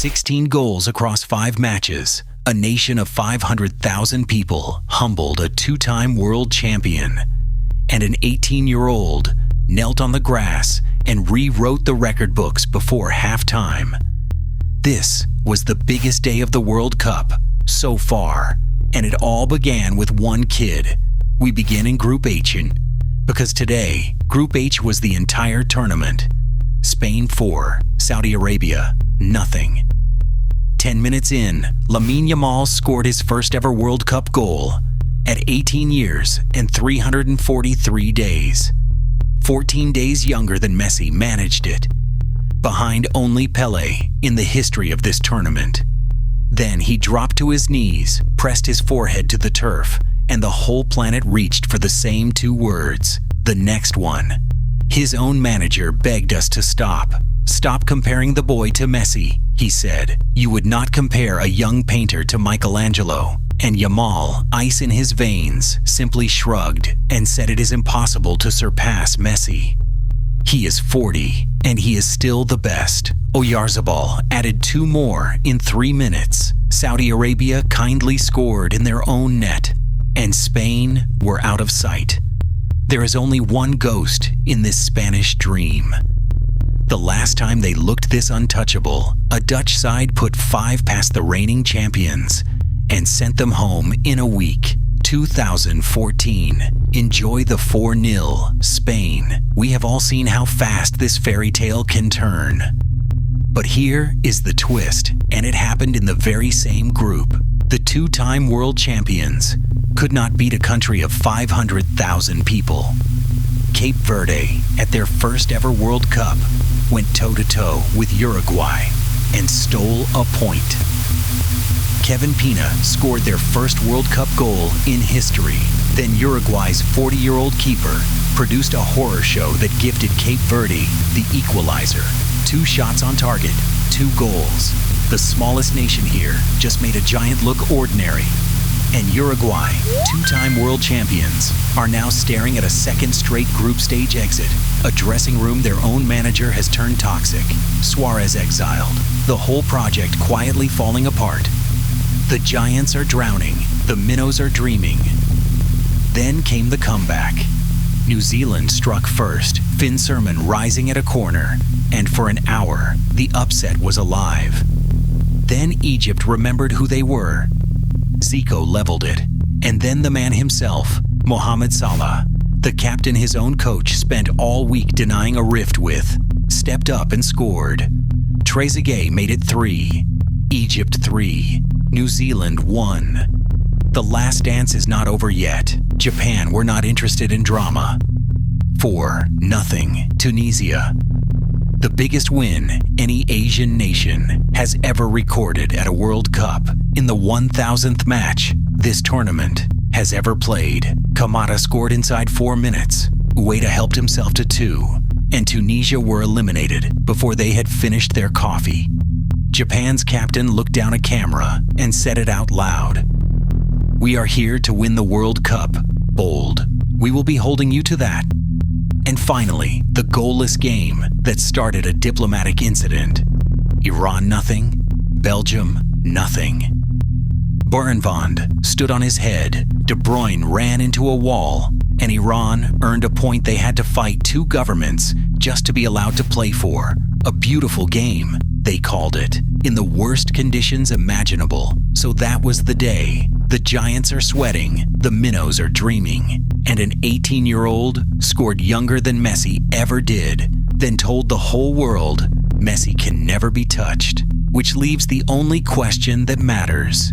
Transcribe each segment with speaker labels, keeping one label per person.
Speaker 1: 16 goals across 5 matches, a nation of 500,000 people humbled a 2-time world champion. And an 18-year-old knelt on the grass and rewrote the record books before halftime. This was the biggest day of the World Cup so far, and it all began with one kid. We begin in Group H, because today, Group H was the entire tournament. Spain 4, Saudi Arabia, nothing. 10 minutes in, Lamine Yamal scored his first ever World Cup goal at 18 years and 343 days. 14 days younger than Messi managed it, behind only Pelé in the history of this tournament. Then he dropped to his knees, pressed his forehead to the turf, and the whole planet reached for the same 2 words, the next one. His own manager begged us to stop. Stop comparing the boy to Messi, he said. You would not compare a young painter to Michelangelo. And Yamal, ice in his veins, simply shrugged and said it is impossible to surpass Messi. He is 40, and he is still the best. Oyarzabal added 2 more in 3 minutes. Saudi Arabia kindly scored in their own net, and Spain were out of sight. There is only one ghost in this Spanish dream. The last time they looked this untouchable, a Dutch side put 5 past the reigning champions and sent them home in a week. 2014. Enjoy the 4-0, Spain. We have all seen how fast this fairy tale can turn. But here is the twist, and it happened in the very same group. The 2-time world champions could not beat a country of 500,000 people. Cape Verde, at their first ever World Cup, went toe-to-toe with Uruguay and stole a point. Kevin Pina scored their first World Cup goal in history. Then Uruguay's 40-year-old keeper produced a horror show that gifted Cape Verde the equalizer. 2 shots on target, 2 goals. The smallest nation here just made a giant look ordinary. And Uruguay, 2-time world champions, are now staring at a second straight group stage exit. A dressing room their own manager has turned toxic. Suarez exiled. The whole project quietly falling apart. The giants are drowning. The minnows are dreaming. Then came the comeback. New Zealand struck first, Finn Sermon rising at a corner, and for an hour, the upset was alive. Then Egypt remembered who they were. Zico leveled it, and then the man himself, Mohamed Salah, the captain his own coach spent all week denying a rift with, stepped up and scored. Trezeguet made it 3, Egypt 3, New Zealand 1. The last dance is not over yet. Japan were not interested in drama. 4-0, Tunisia. The biggest win any Asian nation has ever recorded at a World Cup in the 1,000th match this tournament has ever played. Kamada scored inside 4 minutes. Ueda helped himself to 2, and Tunisia were eliminated before they had finished their coffee. Japan's captain looked down a camera and said it out loud. We are here to win the World Cup. Bold. We will be holding you to that. And finally, the goalless game that started a diplomatic incident. Iran nothing, Belgium nothing. Burenvand stood on his head, De Bruyne ran into a wall, and Iran earned a point they had to fight 2 governments just to be allowed to play for. A beautiful game, they called it, in the worst conditions imaginable. So that was the day. The giants are sweating, the minnows are dreaming, and an 18-year-old scored younger than Messi ever did, then told the whole world Messi can never be touched, which leaves the only question that matters.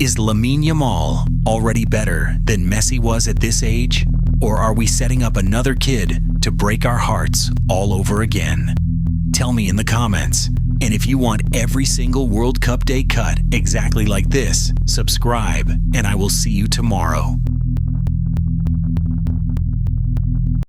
Speaker 1: Is Lamine Yamal already better than Messi was at this age, or are we setting up another kid to break our hearts all over again? Tell me in the comments. And if you want every single World Cup Day cut exactly like this, subscribe, and I will see you tomorrow.